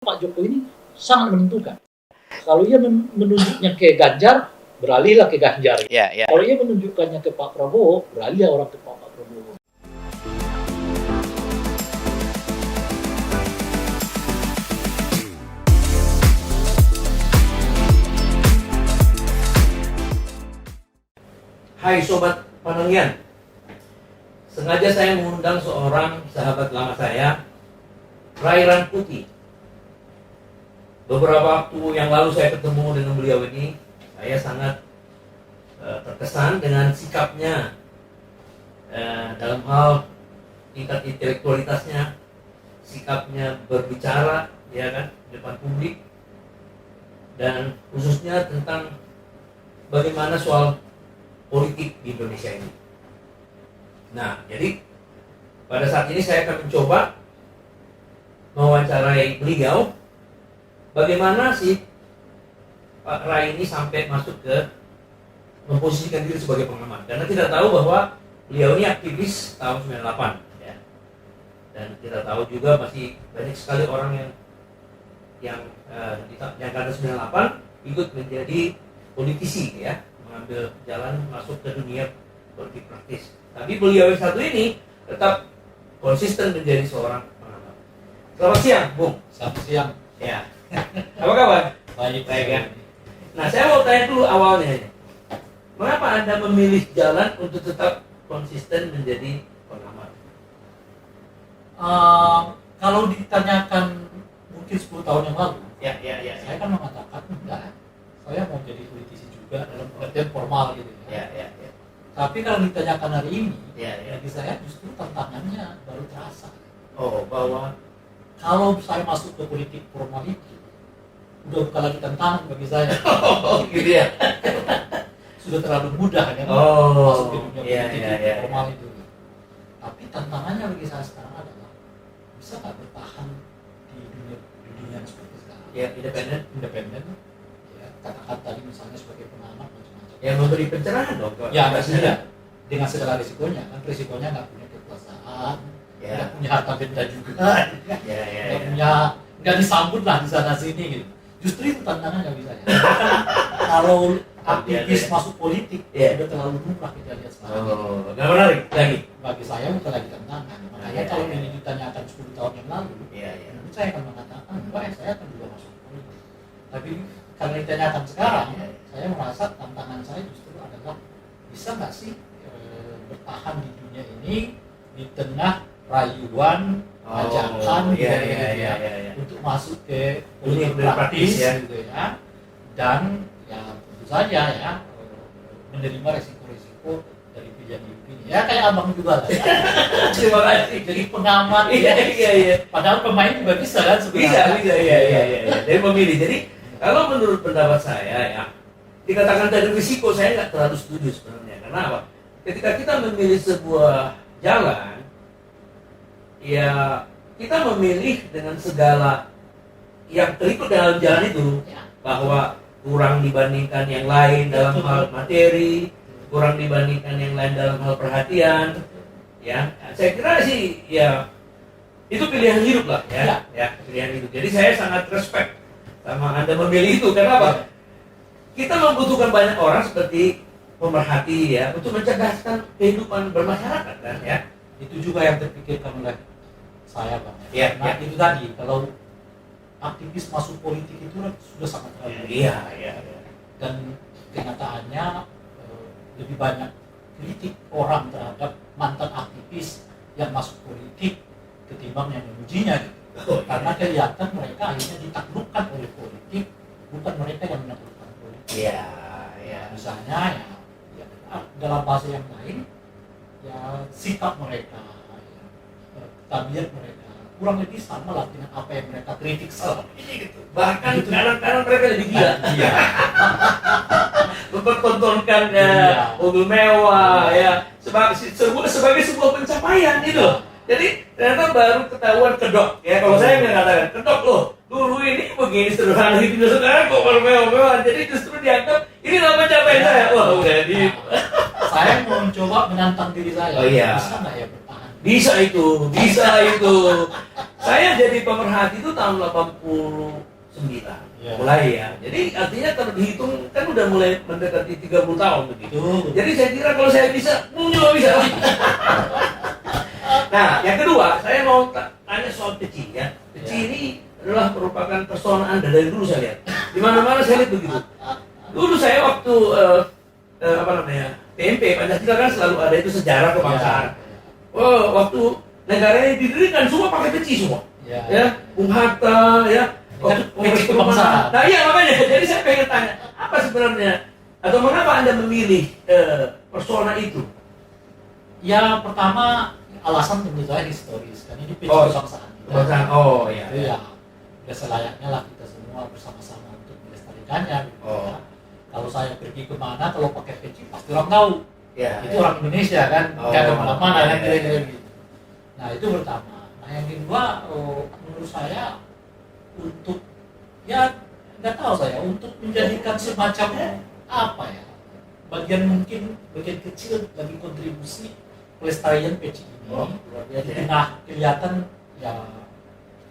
Pak Jokowi ini sangat menentukan. Kalau ia menunjuknya ke Ganjar, beralihlah ke Ganjar. Kalau ia menunjukkannya ke Pak Prabowo, beralih orang ke Pak Prabowo. Hai Sobat Panengian, sengaja saya mengundang seorang sahabat lama saya, Ray Rangkuti. Beberapa waktu yang lalu saya ketemu dengan beliau ini, saya sangat terkesan dengan sikapnya dalam hal tingkat intelektualitasnya, sikapnya berbicara, ya kan, di depan publik, dan khususnya tentang bagaimana soal politik di Indonesia ini. Nah, jadi pada saat ini saya akan mencoba mewawancarai beliau. Bagaimana sih Pak Ray ini sampai masuk ke memposisikan diri sebagai pengamat? Karena kita tahu bahwa beliau ini aktivis tahun 98, ya. Dan kita tahu juga masih banyak sekali orang yang angkatan 98 ikut menjadi politisi, ya, mengambil jalan masuk ke dunia politik praktis. Tapi beliau yang satu ini tetap konsisten menjadi seorang pengamat. Selamat siang, Bung. Selamat siang. Ya. Apa kabar? Baik ya. Nah, saya mau tanya dulu awalnya. Mengapa Anda memilih jalan untuk tetap konsisten menjadi pengamat? Kalau ditanyakan mungkin 10 tahun yang lalu, Ya. saya kan mengatakan enggak. Saya mau jadi politisi juga dalam pengertian formal gitu. Ya. Tapi kalau ditanyakan hari ini, Ya. bagi saya justru tantangannya baru terasa. Oh, bahwa Kalau saya masuk ke politik formal itu, udah bukan lagi tantangan bagi saya. gitu ya. Sudah terlalu mudah kan masuk ke dunia politik formal itu. Tapi tantangannya bagi saya sekarang adalah bisa nggak bertahan di dunia seperti sekarang? Ya, independen. Ya, katakan tadi misalnya sebagai pengamat macam-macam. Yang memberi pencerahan dong. Ya, pastinya dengan segala risikonya kan, risikonya nggak punya kekuasaan, nggak punya harta benda juga, nggak disambut lah di sana sini gitu. Justru itu tantangannya bagi saya. Kalau aktivis masuk politik, udah terlalu lumrah kita lihat sekarang. Nggak menarik lagi. Bagi saya bukan lagi tantangan. Makanya kalau ini ditanyakan 10 tahun yang lalu, menurut saya akan mengatakan, saya akan juga masuk politik. Tapi kalau ditanyakan sekarang, saya merasa tantangan saya justru adalah bisa nggak sih bertahan di dunia ini di tengah rayuan, ajakan untuk masuk ke politik praktis gitu ya, dan ya tentu saja ya menerima resiko-resiko dari pilihan hidup ini. Ya kayak abang juga lah. Terima kasih. Jadi pengamat. Iya. Padahal pemain juga bisa kan sebenarnya. Bisa. Dari memilih. Jadi kalau menurut pendapat saya, ya, dikatakan dari risiko, saya nggak terlalu setuju sebenarnya. Karena apa? Ketika kita memilih sebuah jalan, ya kita memilih dengan segala yang terikut dalam jalan itu, bahwa kurang dibandingkan yang lain dalam hal materi, kurang dibandingkan yang lain dalam hal perhatian, ya. Saya kira sih, ya itu pilihan hidup lah, ya pilihan hidup. Jadi saya sangat respect sama Anda memilih itu. Kenapa? Kita membutuhkan banyak orang seperti pemerhati, ya, untuk mencerdaskan kehidupan bermasyarakat, kan, ya. Itu juga yang terpikirkan oleh saya, Bang. Nah, itu tadi, kalau aktivis masuk politik itu sudah sangat terlalu. Iya. Dan kenyataannya lebih banyak kritik orang terhadap mantan aktivis yang masuk politik ketimbang yang memujinya gitu. Karena kelihatan mereka akhirnya ditaklukkan oleh politik, bukan mereka yang menaklukkan politik. Iya. Misalnya ya dalam bahasa yang lain, ya sikap mereka, tabiat mereka kurang lebih sama lah dengan apa yang mereka kritik selama ini gitu. Bahkan kadang-kadang mereka lebih gila. Iya. Mempertontonkan mobil mewah, ya, sebagai sebuah pencapaian gitu. Jadi ternyata baru ketahuan kedok, ya. Kalau saya nggak katakan kedok loh, dulu ini begini sederhana gitu, sekarang kok mewah-mewah. Jadi justru dianggap ini nama pencapaian saya. Wah, udah di. Saya mau mencoba menantang diri saya. Oh, iya. Bisa nggak ya bertahan? Bisa itu. Saya jadi pemerhati itu tahun 89 Ya. mulai ya. Jadi artinya kalau dihitung kan udah mulai mendekati 30 tahun begitu. Jadi saya kira kalau saya bisa, juga bisa. Nah, yang kedua, saya mau tanya soal Peci ya. Peci ini adalah merupakan persona Anda dari dulu saya lihat. Di mana-mana saya lihat begitu. Dulu saya waktu PMP Pancasila kan selalu ada itu sejarah kebangsaan. Oh, waktu negaranya didirikan semua pakai peci semua. Ya, Bung Hatta ya. Peci kebangsaan. Nah iya makanya, jadi saya pengen tanya, apa sebenarnya atau mengapa Anda memilih persona itu? Ya pertama alasan tentu saja historis, kan ini peci kebangsaan. Kebangsaan, oh iya. Itu ya udah selayaknya lah kita semua bersama-sama untuk melestarikannya. Gitu, ya. Kalau saya pergi kemana, kalau pakai peci pasti orang tahu. Itu orang Indonesia kan, nggak ada mana-mana kan kira-kira gitu. Nah itu pertama. Nah yang kedua, menurut saya untuk ya nggak tahu saya untuk menjadikan semacam apa ya bagian kecil bagi kontribusi pelestarian peci ini. Di tengah kelihatan ya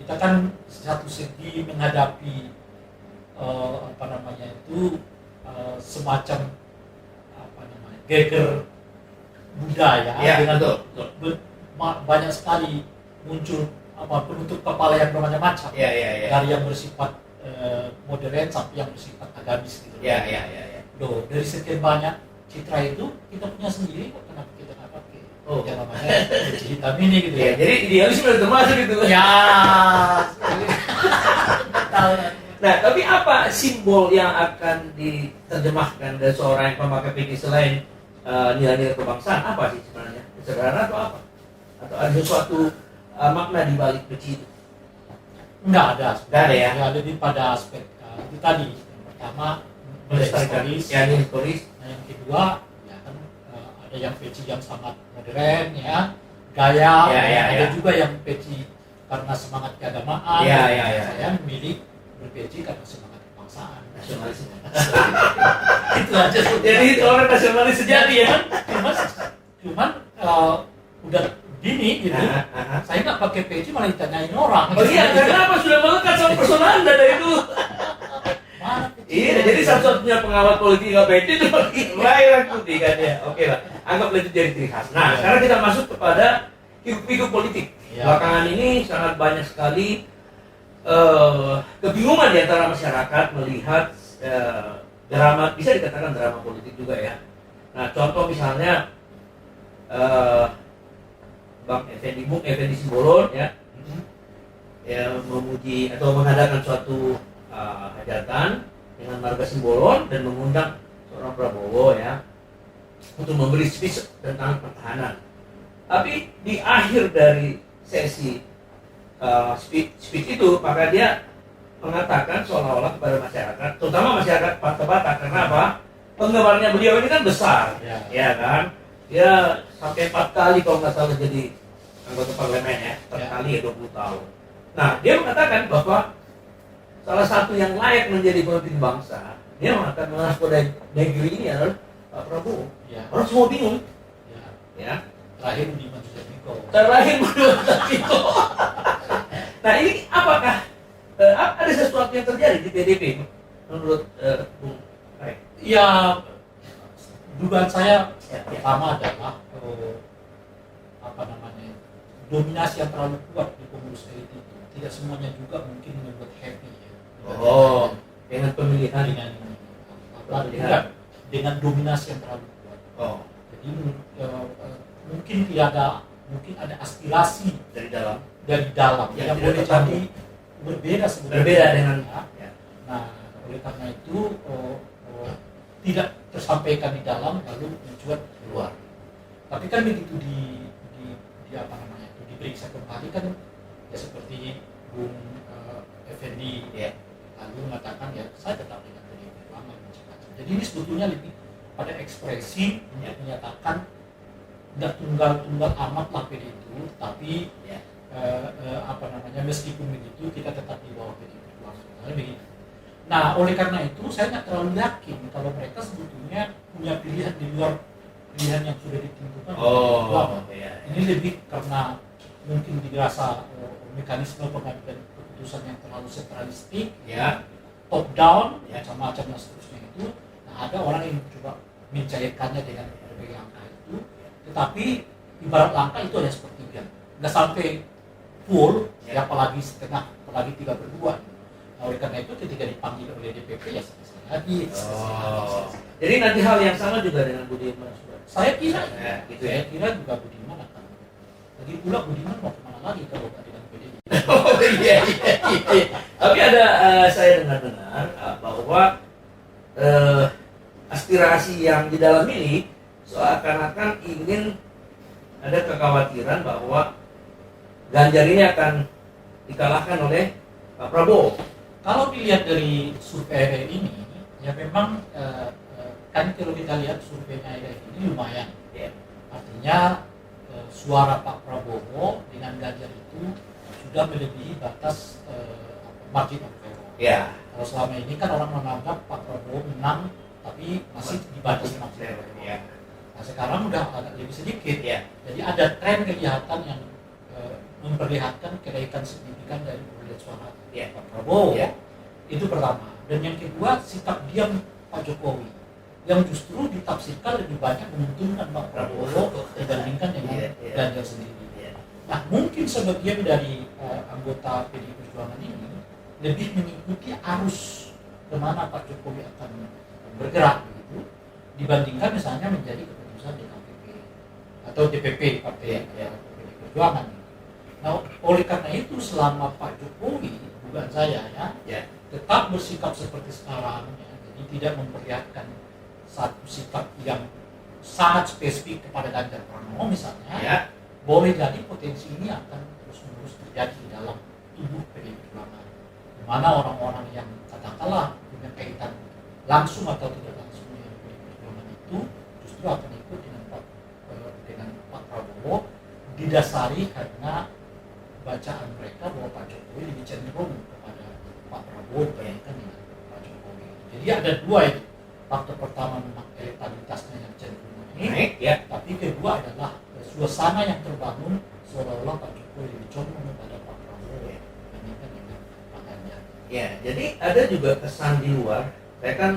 kita kan satu segi menghadapi semacam geger budaya dengan betul. Banyak sekali muncul penutup kepala yang bermacam-macam dari yang bersifat modern sampai yang bersifat agamis gitu. Loh, dari sekian banyak citra itu kita punya sendiri kok, kenapa kita nggak pakai yang namanya peci hitam ini gitu ya. Jadi idealis sudah termasuk gitu. Ya. Nah, tapi apa simbol yang akan diterjemahkan dari seorang yang memakai peci selain nilai-nilai kebangsaan? Apa sih sebenarnya? Sederhana atau apa? Atau ada sesuatu makna di balik peci itu? Enggak ada. Enggak ada ya? Ada pada aspek itu tadi. Yang pertama historis. Nah, yang kedua ya kan ada yang peci yang sangat modern ya, gaya. Ada juga yang peci karena semangat keagamaan. Saya memilih berpeci karena semangat kebangsaan. Nasionalis. Itu aja. Jadi orang nasionalis sejati ya. Cuman udah gini gitu, saya nggak pakai peci malah ditanyain orang. Oh iya, kenapa sudah melekat sama persona Anda dari dulu? Iya, jadi satu-satunya pengawal politik nggak peci itu lahir putih kan ya. Oke lah, anggaplah itu jadi ciri khas. Nah, sekarang kita masuk kepada figur politik. Belakangan ini sangat banyak sekali kebingungan di antara masyarakat melihat drama, bisa dikatakan drama politik juga ya. Nah, contoh misalnya Bung Effendi Simbolon ya memuji atau mengadakan suatu hajatan dengan marga Simbolon dan mengundang seorang Prabowo ya untuk memberi speech tentang pertahanan. Tapi di akhir dari sesi speech itu maka dia mengatakan seolah-olah kepada masyarakat, terutama masyarakat Batak, karena apa? Penggemarnya beliau ini kan besar, ya kan? Dia sampai 4 kali kalau nggak salah jadi anggota parlemen ya, 4 kali ya 20 tahun. Nah, dia mengatakan bahwa salah satu yang layak menjadi pemimpin bangsa, dia mengatakan mengaku negeri ini adalah Pak Prabowo. Orang semua bingung. Ya. Terakhir Budiman Sujatmiko. Nah, ini apakah ada sesuatu yang terjadi di PDP menurut Bung Rai? Ya, dugaan saya pertama adalah dominasi yang terlalu kuat di pengurus elit itu tidak semuanya juga mungkin membuat happy ya. Dengan pemilihan dengan dominasi yang terlalu kuat. Jadi mungkin ada aspirasi dari dalam yang boleh jadi berbeda dengan Nah, oleh karena itu tidak tersampaikan di dalam lalu mencuat di luar. Tapi kan begitu diperiksa kembali kan ya seperti Bung Effendi lalu mengatakan ya saya tetap dengan PDI Perjuangan macam-macam. Jadi ini sebetulnya lebih pada ekspresi menyatakan nggak tunggal amat lah PDI itu, tapi meskipun begitu kita tetap di bawah PDI Perjuangan. Nah, oleh karena itu saya nggak terlalu yakin kalau mereka sebetulnya punya pilihan di luar pilihan yang sudah ditentukan. Ini lebih karena mungkin dirasa mekanisme pengambilan keputusan yang terlalu sentralistik, Ya. top down, Ya. macam-macam dan seterusnya itu. Nah, ada orang yang mencoba mencairkannya dengan berbagai angka itu, tetapi ibarat angka itu hanya sepertiga, nggak sampai full, Ya. apalagi setengah, apalagi 3/2. Nah, oleh karena itu ketika dipanggil oleh DPP ya selesai lagi. Jadi nanti hal yang sama juga dengan Budiman. Saya kira, Gitu saya ya. kira juga Budiman akan. Lagi pula Budiman mau kemana lagi kalau nggak dengan PDI? Oh iya. Tapi ada saya dengar-dengar bahwa aspirasi yang di dalam ini seakan-akan ingin ada kekhawatiran bahwa Ganjar ini akan dikalahkan oleh Pak Prabowo. Kalau dilihat dari survei ini, ya memang kan kalau kita lihat surveinya ini lumayan. Ya. Artinya suara Pak Prabowo dengan Ganjar itu sudah melebihi batas margin of error. Ya. Kalau selama ini kan orang menganggap Pak Prabowo menang tapi masih di batas margin of error. Ya. Nah, sekarang udah agak lebih sedikit. Ya. Jadi ada tren kelihatan yang memperlihatkan kenaikan signifikan dari perolehan suara Ya. Pak Prabowo. Ya. Itu pertama. Dan yang kedua, sikap diam Pak Jokowi yang justru ditafsirkan lebih banyak menguntungkan Pak Prabowo dibandingkan dengan Ganjar sendiri. Nah, mungkin sebagian dari anggota PDI Perjuangan ini lebih mengikuti arus kemana Pak Jokowi akan bergerak begitu, dibandingkan misalnya menjadi keputusan DKP atau DPP Partai PDI Perjuangan. Nah, oleh karena itu selama Pak Jokowi, bukan saya ya, tetap bersikap seperti sekarang, ya, jadi tidak memperlihatkan satu sikap yang sangat spesifik kepada Ganjar Pranowo misalnya, Ya. boleh jadi potensi ini akan terus-menerus terjadi di dalam tubuh PDI Perjuangan, di mana orang-orang yang katakanlah punya kaitan langsung atau tidak langsung dengan PDI Perjuangan itu justru akan ikut dengan Pak Prabowo, didasari karena bacaan mereka bahwa Pak Jokowi lebih cenderung kepada Pak Prabowo dibandingkan dengan Pak Jokowi. Jadi ada dua itu. Faktor pertama memang elektabilitasnya yang cenderung naik, Ya. tapi kedua adalah suasana yang terbangun seolah-olah Pak Jokowi lebih condong kepada Pak Prabowo dibandingkan dengan Pak Ganjar. Ya, jadi ada juga kesan di luar. Saya kan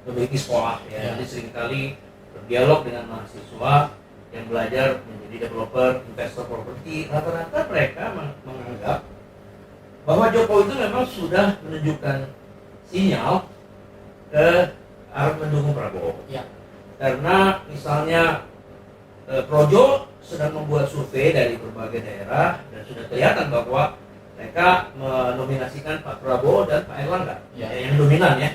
memiliki sekolah ya, jadi seringkali berdialog dengan mahasiswa yang belajar menjadi developer, investor properti. Rata-rata mereka menganggap bahwa Jokowi itu memang sudah menunjukkan sinyal ke arah mendukung Prabowo. Ya. Karena misalnya Projo sedang membuat survei dari berbagai daerah dan sudah kelihatan bahwa mereka menominasikan Pak Prabowo dan Pak Erlangga yang dominan ya.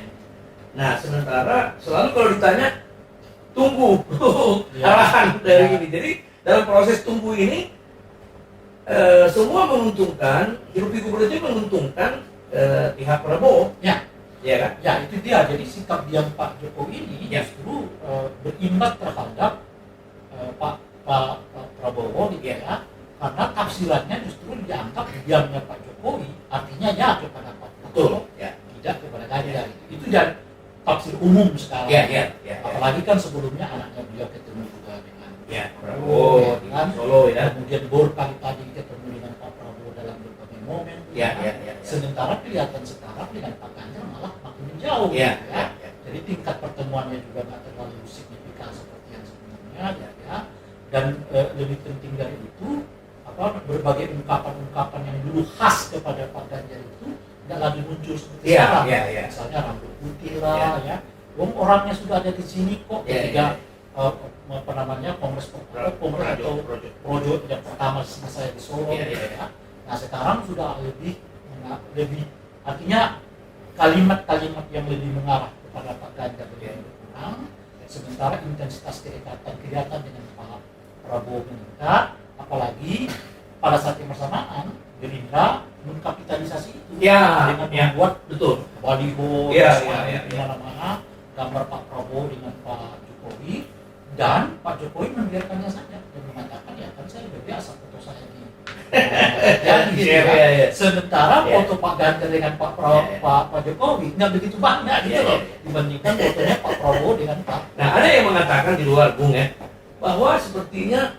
Nah, sementara selalu kalau ditanya tunggu arahan dari ini. Jadi dalam proses tunggu ini semua menguntungkan, hiruk-pikuk Projo menguntungkan pihak Prabowo. Ya kan? Ya, itu dia. Jadi sikap diam Pak Jokowi ini justru berimbas terhadap Pak Prabowo gitu ya. Karena tafsirannya justru dianggap diamnya Pak Jokowi artinya ya kepada Pak Prabowo, tidak kepada Ganjar. Itu dan tafsir umum sekarang. Apalagi kan sebelumnya anaknya beliau ketemu juga dengan Prabowo di Solo ya. Kemudian berkali tadi ketemu dengan Pak Prabowo dalam berbagai momen. Sementara kelihatan sekarang dengan Pak Ganjar malah makin menjauh. Jadi tingkat pertemuannya juga nggak terlalu signifikan seperti yang sebelumnya. Dan lebih penting dari itu, berbagai ungkapan-ungkapan yang dulu khas kepada Pak Ganjar itu nggak lagi muncul seperti sekarang. Misalnya rambut putih lah, ya. Orangnya sudah ada di sini kok. Ketika Kongres atau Projo yang pertama saya di Solo. Nah sekarang sudah lebih artinya kalimat-kalimat yang lebih mengarah kepada Pak Ganjar lebih berkurang, sementara intensitas kedekatan kelihatan dengan Pak Prabowo meningkat, apalagi pada saat yang bersamaan Gerindra mengkapitalisasi itu dengan membuat baliho di mana-mana gambar Pak Prabowo dengan Pak Jokowi, dan Pak Jokowi membiarkannya saja dan mengatakan ya kan saya udah biasa foto saya di sementara foto Pak Ganjar dengan Pak Jokowi nggak begitu banyak gitu loh dibandingkan fotonya Pak Prabowo dengan Pak. Nah ada yang mengatakan di luar Bung ya bahwa sepertinya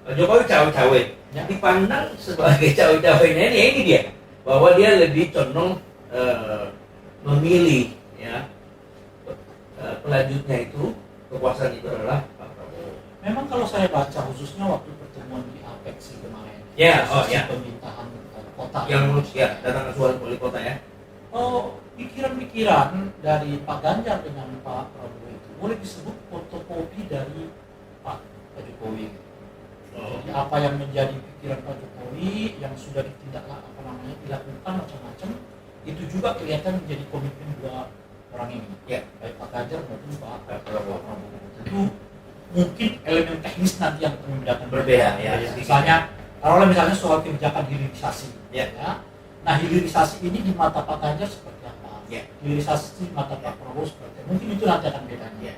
Jokowi cawe-cawe, dipandang sebagai cawe-cawenya ini dia, bahwa dia lebih condong memilih ya pelanjutnya itu kekuasaan itu adalah Pak Prabowo. Memang kalau saya baca khususnya waktu pertemuan di Apeksi kemarin, pemerintahan kota yang datang ke suara wali kota ya. Pikiran-pikiran dari Pak Ganjar dengan Pak Prabowo itu boleh disebut fotokopi dari Pak Jokowi. Jadi apa yang menjadi pikiran Pak Jokowi yang sudah dilakukan macam-macam itu juga kelihatan menjadi komitmen dua orang ini, baik Pak Ganjar maupun Pak Prabowo. Tentu mungkin elemen teknis nanti yang akan membedakan berbeda misalnya soal kebijakan hilirisasi. Nah hilirisasi ini di mata Pak Ganjar seperti apa? Hilirisasi di mata Pak Prabowo seperti apa? Mungkin itu nanti akan bedanya.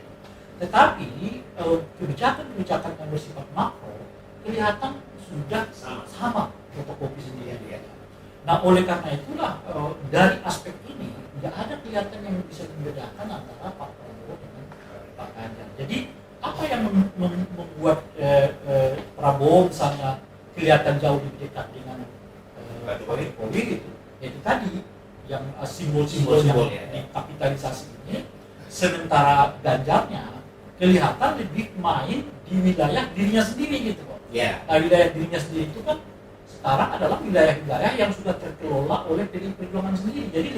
Tetapi kebijakan yang bersifat makro kelihatan sudah sama fotokopi sendiri. Nah oleh karena itulah dari aspek ini tidak ada kelihatan yang bisa membedakan antara Pak Prabowo dengan Pak Ganjar. Jadi apa yang membuat Prabowo misalnya kelihatan jauh lebih dekat dengan Pak Jokowi gitu? Itu tadi yang simbol-simbol yang dikapitalisasi ini, sementara Ganjarnya kelihatan lebih main di wilayah dirinya sendiri gitu kok. Nah wilayah dirinya sendiri itu kan sekarang adalah wilayah-wilayah yang sudah terkelola oleh PDI Perjuangan sendiri, jadi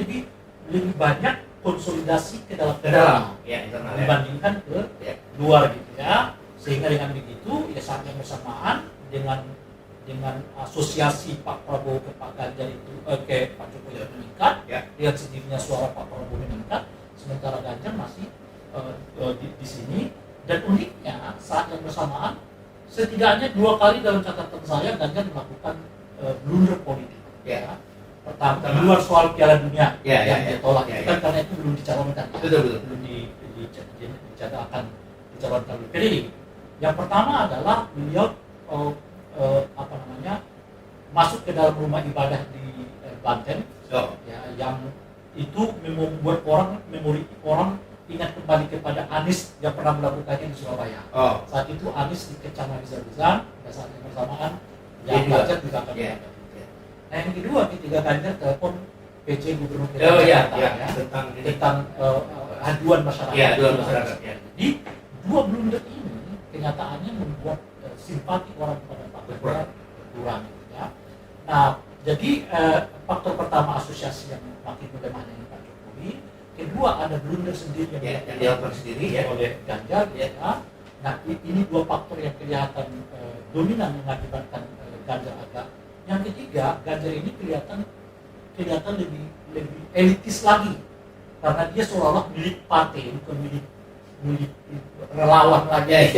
lebih banyak konsolidasi ke dalam dibandingkan ke luar gitu ya. Sehingga dengan begitu ya saat yang bersamaan dengan asosiasi Pak Prabowo ke Pak Ganjar itu ke Pak Jokowi meningkat, dengan sendirinya suara Pak Prabowo meningkat, sementara Ganjar masih di sini. Dan uniknya saat yang bersamaan setidaknya 2 kali dalam catatan saya Ganjar melakukan blunder politik. Pertama di luar soal Piala Dunia yang dia tolak itu kan karena itu belum dicalonkan, belum dicadangkan dicalonkan oleh PDI. Yang pertama adalah beliau masuk ke dalam rumah ibadah di Banten, yang itu membuat memori orang ingat kembali kepada Anies yang pernah melakukannya di Surabaya. Saat itu Anies dikecam habis-habisan, pada saat yang bersamaan yang Ganjar juga akan melakukan. Nah yang kedua, ketika Ganjar telepon PJ Gubernur Jakarta tentang aduan masyarakat. Jadi dua blunder ini kenyataannya membuat simpati orang kepada Pak Ganjar berkurang. Nah, jadi faktor pertama asosiasi yang makin melemah dengan Pak Jokowi. Kedua ada blunder sendiri yang dilakukan sendiri oleh Ganjar. Nah, ini dua faktor yang kelihatan dominan mengakibatkan Ganjar agak. Yang ketiga, Ganjar ini kelihatan lebih elitis lagi karena dia seolah-olah milik partai, bukan milik relawan lagi,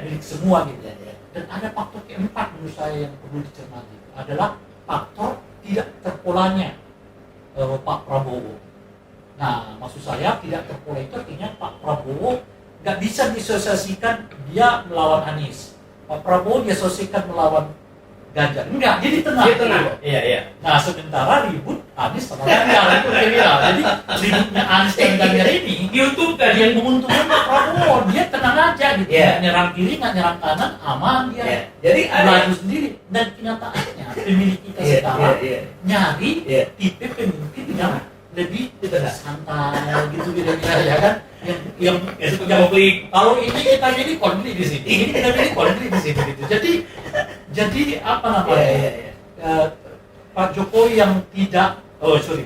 milik semua gitu. Dan ada faktor keempat menurut saya yang perlu dicermati, adalah faktor tidak terpolanya Pak Prabowo. Nah, maksud saya tidak terpola itu artinya Pak Prabowo nggak bisa disosiasikan dia melawan Anies. Pak Prabowo diasosiasikan melawan Ganjar. Enggak, dia di tengah. Nah, sementara ribut Anies sama Ganjar itu viral. Jadi ributnya Anies dan Ganjar ini diuntungkan, yang menguntungkan Pak Prabowo. Dia tenang aja gitu. Nggak nyerang kiri, nggak nyerang kanan, aman dia. Jadi maju sendiri. Dan kenyataannya pemilih kita sekarang nyari tipe pemimpin yang lebih santai gitu kira-kira ya kan, yang konflik. Kalau ini kita pilih konflik di sini, ini kita pilih konflik di sini gitu. Jadi apa namanya? Pak Jokowi yang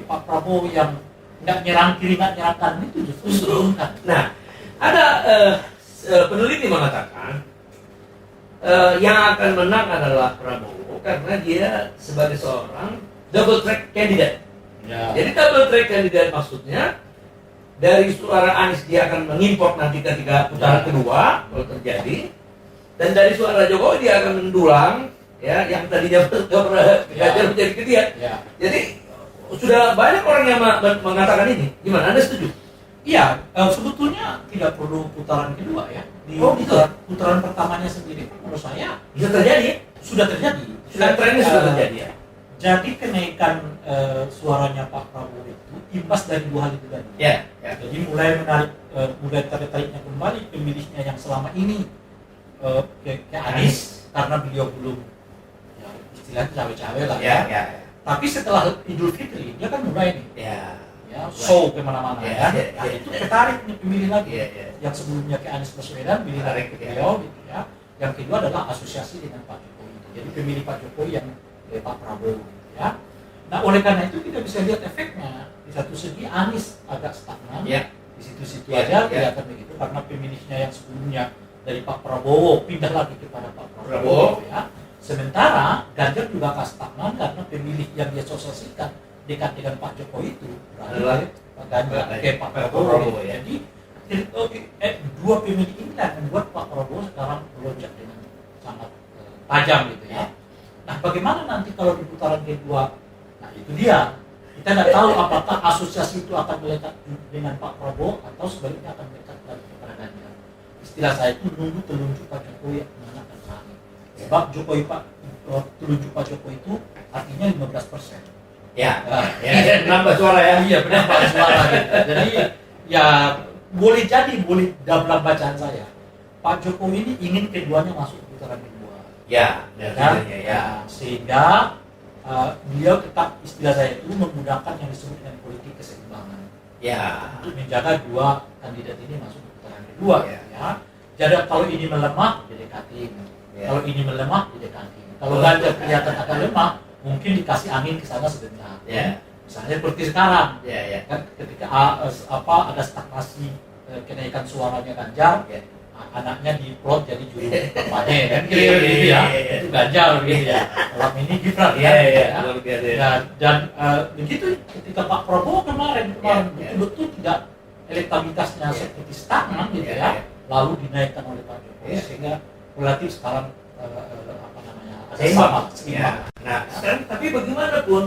Pak Prabowo yang nggak nyerang kiri nggak nyerang kanan itu justru kan. Nah, ada peneliti mengatakan yang akan menang adalah Prabowo karena dia sebagai seorang double track candidate. Jadi double track candidate maksudnya dari suara Anies dia akan mengimpor nanti ketika putaran kedua kalau terjadi, dan dari suara Jokowi dia akan mendulang yang tadinya Ganjar menjadi ke dia. Jadi sudah banyak orang yang mengatakan ini. Gimana, Anda setuju? Iya, sebetulnya tidak perlu putaran kedua ya. Di putaran pertamanya sendiri menurut saya bisa terjadi. Sudah terjadi. Trennya sudah terjadi ya. Jadi kenaikan suaranya Pak Prabowo itu imbas dari dua hal itu tadi. Jadi mulai menarik, mulai tertariknya kembali pemilihnya yang selama ini ke Anies karena beliau belum ya, istilahnya cawe-cawe lah ya. Tapi setelah Idul Fitri dia kan mulai nih show kemana-mana kan. Itu ketarik nih pemilih lagi. Yang sebelumnya ke Anies Baswedan pilih lagi ke beliau gitu ya. Yang kedua adalah asosiasi dengan Pak Jokowi. Jadi pemilih Pak Jokowi yang Pak Prabowo gitu ya. Nah oleh karena itu kita bisa lihat efeknya. Di satu segi Anies agak stagnan, di situ-situ aja kelihatan begitu karena pemilihnya yang sebelumnya dari Pak Prabowo pindah lagi kepada Pak Prabowo ya. Sementara Ganjar juga agak stagnan karena pemilih yang dia sosialisasikan dekat dengan Pak Jokowi itu adalah Pak Ganjar ke Pak Prabowo. Jadi dua pemilih ini yang membuat Pak Prabowo sekarang melonjak dengan sangat tajam gitu ya. Nah bagaimana nanti kalau di putaran kedua? Nah itu dia. Kita tidak tahu apakah asosiasi itu akan melekat dengan Pak Prabowo atau sebaliknya akan melekat kepada Ganjar. Istilah saya itu menunggu telunjuk Pak Jokowi yang mana akan terakhir. Sebab telunjuk Pak Jokowi itu artinya 15%. Menambah suara ya. Iya, menambah suara gitu. Jadi ya boleh dalam bacaan saya Pak Jokowi ini ingin keduanya masuk putaran kedua. Sehingga beliau tetap istilah saya itu menggunakan yang disebut dengan politik keseimbangan. Untuk menjaga dua kandidat ini masuk ke putaran kedua. Jadi kalau ini melemah didekatin. Kalau ini melemah didekatin. Kalau Ganjar kelihatan akan lemah, mungkin dikasih angin ke sana sebentar. Misalnya seperti sekarang. Kan ketika ada stagnasi kenaikan suaranya Ganjar, anaknya diplot jadi juru kampanye kan kira-kira gitu ya. Itu Ganjar gitu ya. Dalam ini Gibran dan begitu ketika Pak Prabowo kemarin betul-betul tidak elektabilitasnya seperti stagnan gitu ya. Lalu dinaikkan oleh Pak Jokowi sehingga relatif sekarang seimbang. Nah, sekarang tapi bagaimanapun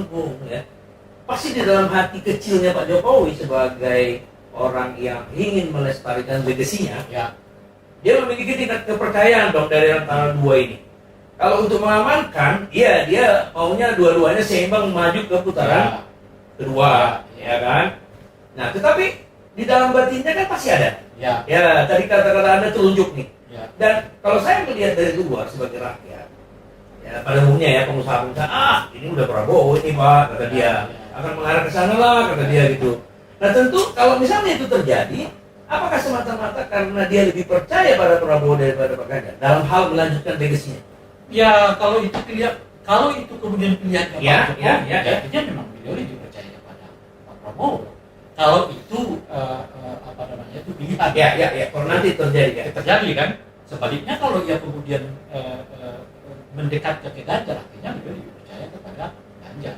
pasti di dalam hati kecilnya Pak Jokowi sebagai orang yang ingin melestarikan legasinya, dia memiliki tingkat kepercayaan dong dari antara dua ini. Kalau untuk mengamankan, dia maunya dua-duanya seimbang maju ke putaran kedua, ya kan? Nah, tetapi di dalam batinnya kan pasti ada. Tadi kata-kata Anda telunjuk nih. Dan kalau saya melihat dari luar sebagai rakyat, pada umumnya pengusaha-pengusaha, ini udah Prabowo ini Pak, kata dia, akan mengarah ke sana lah, kata dia gitu. Nah tentu kalau misalnya itu terjadi, apakah semata-mata karena dia lebih percaya pada Prabowo daripada Pak Ganjar dalam hal melanjutkan legasinya? Kalau itu kemudian pilihannya Pak Jokowi, artinya memang beliau lebih percaya kepada Pak Prabowo. Kalau itu itu pilihan. Kalau nanti terjadi kan. Sebaliknya kalau ia kemudian mendekat ke Ganjar, artinya beliau lebih percaya kepada Ganjar.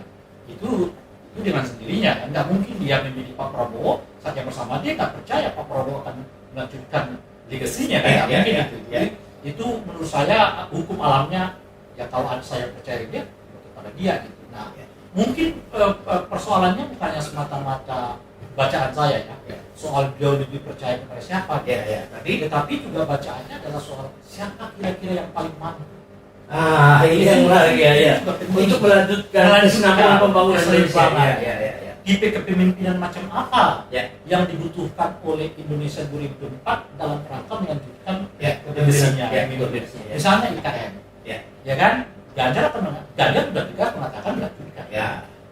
Itu dengan sendirinya kan, nggak mungkin dia memilih Pak Prabowo saat yang bersama dia nggak percaya Pak Prabowo akan melanjutkan legasinya kan, nggak mungkin itu. Jadi, itu menurut saya hukum alamnya kalau saya percaya dia kepada dia gitu. Nah mungkin persoalannya bukannya semata-mata bacaan saya soal beliau lebih percaya kepada siapa tetapi juga bacaannya adalah soal siapa kira-kira yang paling mampu. Ini yang menarik untuk melanjutkan kesinambungan pembangunan Indonesia. Tipe kepemimpinan macam apa yang dibutuhkan oleh Indonesia 2024 dalam rangka melanjutkan legasinya. Misalnya IKN, ya kan? Ganjar sudah tegas mengatakan melanjutkan.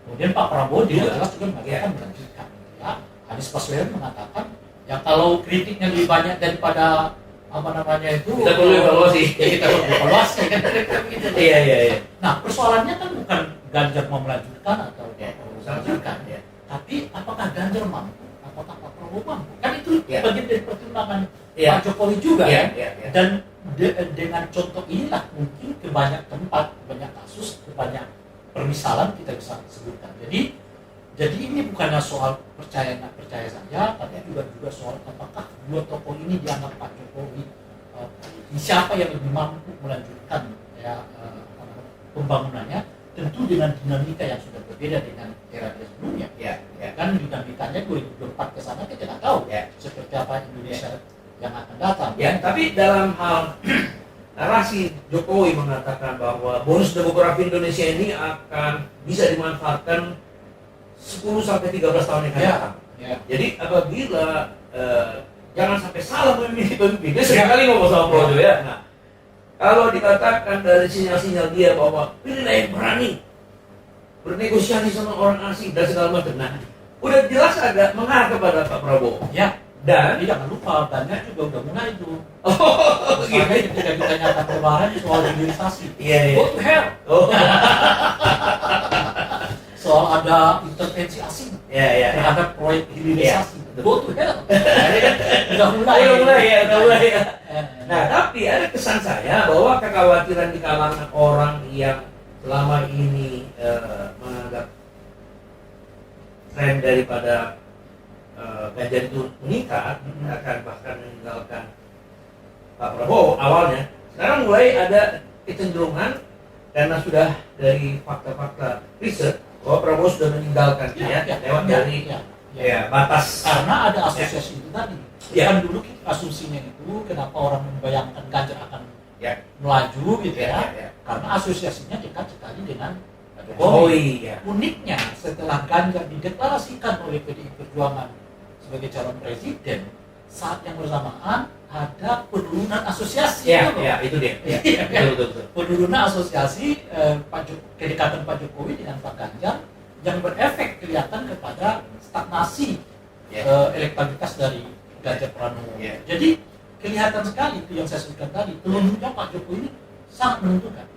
Kemudian Pak Prabowo juga jelas juga mengatakan melanjutkan. Anies Baswedan mengatakan kalau kritiknya lebih banyak daripada kita perlu evaluasi. Kita perlu evaluasi kan gitu. Nah persoalannya kan bukan Ganjar mau melanjutkan atau melanjutkan, tapi apakah Ganjar mampu, apakah Pak Prabowo mampu? Kan itu bagian dari pertimbangan Pak Jokowi juga kan. Dan dengan contoh inilah mungkin ke banyak tempat, banyak kasus, ke banyak permisalan kita bisa sebutkan. Jadi ini bukannya soal percaya nggak percaya saja, tapi juga soal apakah dua tokoh ini dianggap Pak Jokowi siapa yang lebih mampu melanjutkan pembangunannya, tentu dengan dinamika yang sudah berbeda dengan era sebelumnya. Kan dinamikanya 2024 ke sana kita tidak tahu seperti apa Indonesia yang akan datang. Tapi dalam hal narasi Jokowi mengatakan bahwa bonus demografi Indonesia ini akan bisa dimanfaatkan 10-13 tahun yang akan datang. Jadi apabila jangan sampai salah memilih pemimpin, dia seringkali ngomong sama Projo Nah, kalau dikatakan dari sinyal-sinyal dia bahwa pilihlah yang berani bernegosiasi sama orang asing dan segala macam, nah udah jelas agak mengarah kepada Pak Prabowo. Ya. Dan Jadi jangan lupa banyak juga udah mulai itu. oh, Misalnya ketika ditanyakan kemarin soal hilirisasi. Iya, iya. Go to hell. Oh. Soal ada intervensi asing Ya. terhadap proyek hilirisasi. Iya. Go to hell. Jadi kan udah mulai. Udah mulai ya. Eh, Nah, tapi ada kesan saya bahwa kekhawatiran di kalangan orang yang selama ini menganggap tren daripada Ganjar itu meningkat, akan bahkan meninggalkan Pak Prabowo awalnya. Sekarang mulai ada kecenderungan karena sudah dari fakta-fakta riset bahwa Prabowo sudah meninggalkan lewat dari batas. Karena ada asosiasi itu tadi. Ya. Kan dulu asumsinya itu kenapa orang membayangkan Ganjar akan melaju gitu ya. Karena asosiasinya dekat sekali dengan Pak Jokowi. Uniknya setelah Ganjar dideklarasikan oleh PDI Perjuangan sebagai calon presiden, saat yang bersamaan ada penurunan asosiasi. Itu dia. Betul. Penurunan asosiasi kedekatan Pak Jokowi dengan Pak Ganjar yang berefek kelihatan kepada stagnasi elektabilitas dari Ganjar Pranowo. Jadi kelihatan sekali itu yang saya sebutkan tadi, telunjuknya Pak Jokowi ini sangat menentukan.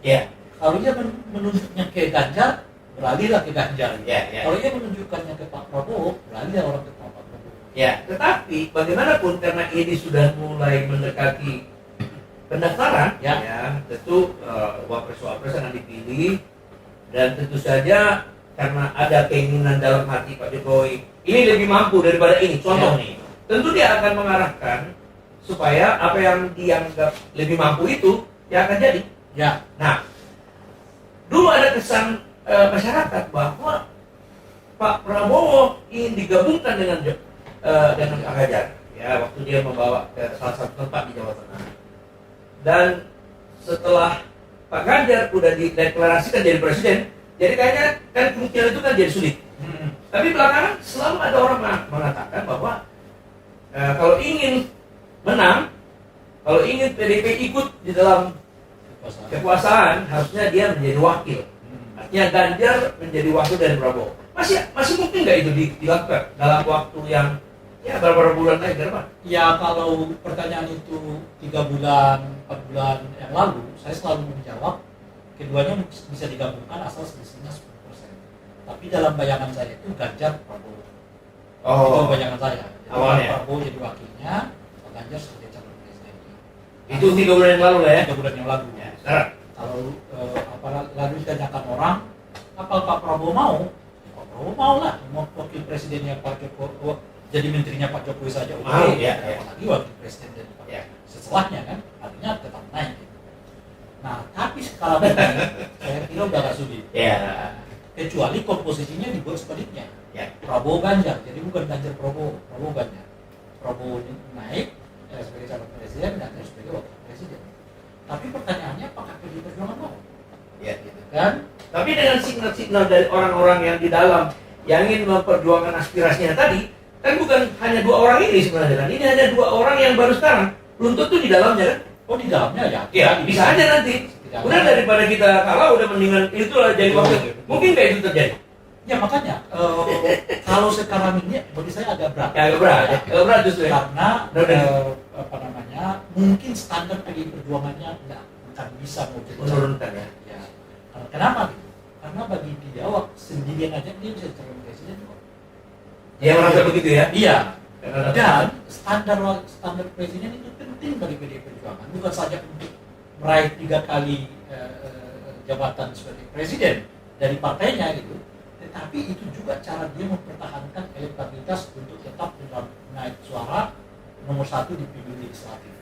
Kalau dia menunjuknya ke Ganjar, beralihlah ke Ganjar. Kalau dia menunjukkannya ke Pak Prabowo, beralihlah orang ke Pak Prabowo. Tetapi bagaimanapun karena ini sudah mulai mendekati pendaftaran, tentu wapres-wapres akan dipilih, dan tentu saja karena ada keinginan dalam hati Pak Jokowi ini lebih mampu daripada ini. Contoh nih, tentu dia akan mengarahkan supaya apa yang dianggap lebih mampu itu yang akan jadi. Nah, dulu ada kesan masyarakat bahwa Pak Prabowo ingin digabungkan dengan Pak Ganjar, waktu dia membawa ke salah satu tempat di Jawa Tengah. Dan setelah Pak Ganjar udah dideklarasikan jadi presiden, jadi kayaknya kan kemungkinan itu kan jadi sulit. Tapi belakangan selalu ada orang mengatakan bahwa kalau ingin menang, kalau ingin PDIP ikut di dalam kekuasaan, harusnya dia menjadi wakil. Artinya Ganjar menjadi wakil dari Prabowo. Masih mungkin nggak itu dilakukan dalam waktu yang berapa bulan lagi ke depan? Kalau pertanyaan itu 3 bulan, 4 bulan yang lalu, saya selalu menjawab keduanya bisa digabungkan asal selisihnya 10%. Tapi dalam bayangan saya itu Ganjar Prabowo. Itu bayangan saya. Awalnya Prabowo jadi wakilnya, Pak Ganjar sebagai calon presiden. Itu 3 bulan yang lalu lah ya? 3 bulan yang lalu. Sekarang? Kalau lalu ditanyakan orang, apa Pak Prabowo mau? Pak Prabowo mau lah, mau wakil presidennya Pak Jokowi, jadi menterinya Pak Jokowi saja. Apalagi wakil presiden dari Pak setelahnya kan, artinya tetap naik. Nah, tapi sekarang ini saya kira udah gak sulit. Kecuali komposisinya dibuat sebaliknya. Prabowo Ganjar, jadi bukan Ganjar Prabowo, Prabowo Ganjar. Prabowo naik sebagai calon presiden, Ganjar sebagai wakil presiden. Tapi pertanyaannya apakah PDI Perjuangan mau? Gitu kan? Tapi dengan signal-signal dari orang-orang yang di dalam yang ingin memperjuangkan aspirasinya tadi, kan bukan hanya 2 orang ini sebenarnya kan? Ini hanya 2 orang yang baru sekarang, belum tentu di dalamnya kan? Di dalamnya bisa aja nanti. Udah daripada kita kalah, udah mendingan itulah jadi wakil. Mungkin kayak itu terjadi. Makanya kalau sekarang ini bagi saya agak berat. Agak berat justru. Karena mungkin standar PDI Perjuangannya nggak akan bisa menurunkan ya. Kenapa gitu? Karena bagi dia sendirian aja dia bisa calon presiden kok. Dia merasa begitu ya? Iya. Dan standar presiden itu penting bagi PDI Perjuangan, bukan saja untuk meraih 3 kali jabatan sebagai presiden dari partainya gitu, tetapi itu juga cara dia mempertahankan elektabilitas untuk tetap dalam naik suara nomor 1 di pemilu legislatif.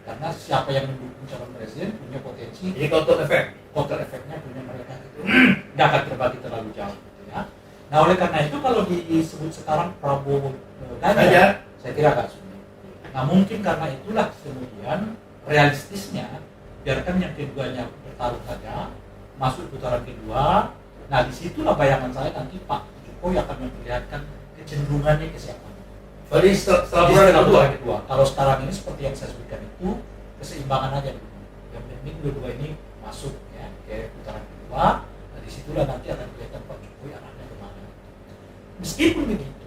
Karena siapa yang mendukung calon presiden punya potensi. Jadi kotel efeknya punya mereka itu nggak akan terbagi terlalu jauh. Gitu ya. Nah oleh karena itu kalau disebut sekarang Prabowo Ganjar, saya kira agak sulit. Nah mungkin karena itulah kemudian realistisnya biarkan yang keduanya bertarung saja, masuk putaran kedua. Nah disitulah bayangan saya nanti Pak Jokowi akan memperlihatkan kecenderungannya ke siapa. Jadi setelah putaran kedua. Kalau sekarang ini seperti yang saya sebutkan itu keseimbangan aja dulu. Yang ini dua-dua ini masuk ya ke putaran kedua. Dari situlah nanti akan kelihatan Pak Jokowi arahnya kemana. Meskipun begitu,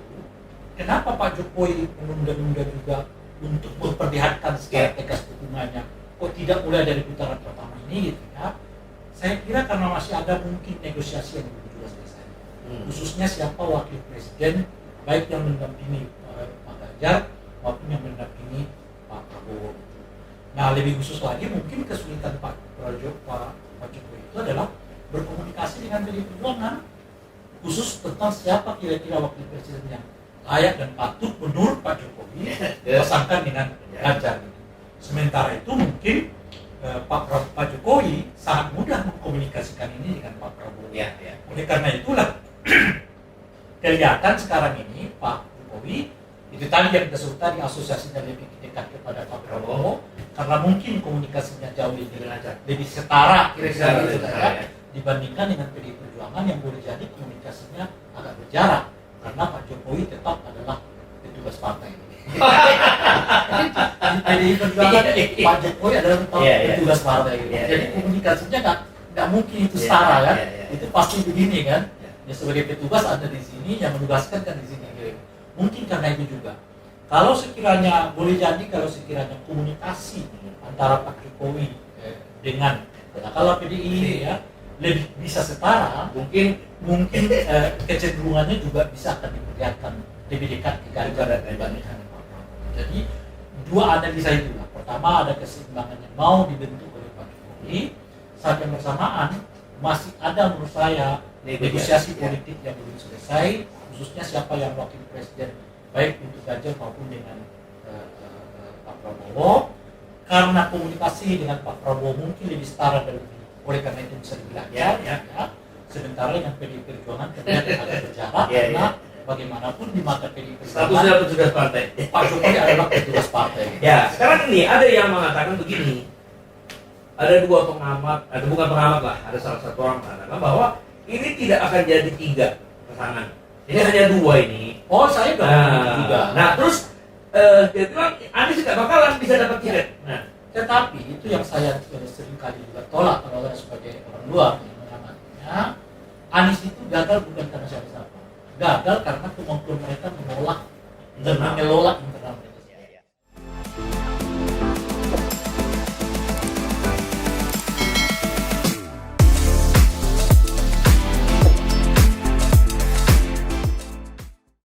kenapa Pak Jokowi menunda-nunda juga untuk memperlihatkan secara tegas dukungannya? Kok tidak mulai dari putaran pertama ini gitu ya? Saya kira karena masih ada mungkin negosiasi yang belum juga selesai. Khususnya siapa wakil presiden, baik yang mendampingi Pak Ganjar maupun yang mendampingi Pak Prabowo. Nah, lebih khusus lagi mungkin kesulitan Pak Jokowi itu adalah berkomunikasi dengan PDI Perjuangan, khusus tentang siapa kira-kira wakil presiden yang layak dan patut menurut Pak Jokowi pasangkan dengan Ganjar. Sementara itu mungkin Pak Jokowi sangat mudah mengkomunikasikan ini dengan Pak Prabowo. Oleh karena itulah kelihatan sekarang ini Pak Jokowi itu tadi yang kita sebut tadi asosiasinya lebih dekat kepada Pak Prabowo karena mungkin komunikasinya jauh lebih setara kira-kira gitu ya, dibandingkan dengan PDI Perjuangan yang boleh jadi komunikasinya agak berjarak karena Pak Jokowi tetap adalah petugas partai. Di PDI Perjuangan Pak Jokowi adalah petugas partai. Jadi komunikasinya nggak mungkin itu setara kan? Itu pasti begini kan? Ya sebagai petugas ada di sini, yang menugaskan kan di sini. Mungkin karena itu juga. Kalau sekiranya boleh jadi kalau sekiranya komunikasi antara Pak Jokowi dengan kalau PDI ya lebih bisa setara, mungkin kecenderungannya juga bisa akan diperlihatkan lebih dekat ke Ganjar dibandingkan Pak Prabowo. Jadi dua analisa itu lah. Pertama ada keseimbangan yang mau dibentuk oleh Pak Jokowi, saat yang bersamaan masih ada menurut saya negosiasi politik yang belum selesai, khususnya siapa yang wakil presiden baik untuk Ganjar maupun dengan Pak Prabowo. Karena komunikasi dengan Pak Prabowo mungkin lebih setara dan oleh karena itu bisa dibilang ya. Sementara dengan PDI Perjuangan ternyata agak berjarak karena bagaimanapun di mata PDI Perjuangan statusnya petugas partai. Pak Jokowi adalah petugas partai. Ya, sekarang ini ada yang mengatakan begini. Ada dua pengamat, ada bukan pengamat lah, ada salah satu orang mengatakan bahwa ini tidak akan jadi 3 pasangan. Ini hanya 2 ini. Oh, saya juga. Nah, terus dia bilang Anies tidak bakalan bisa dapat tiket. Nah, tetapi itu yang saya sering kali juga tolak kalau saya sebagai orang luar yang mengamatinya. Anies itu gagal bukan karena siapa-siapa. Gagal karena kemampuan mereka menolak dan mengelola internal mereka.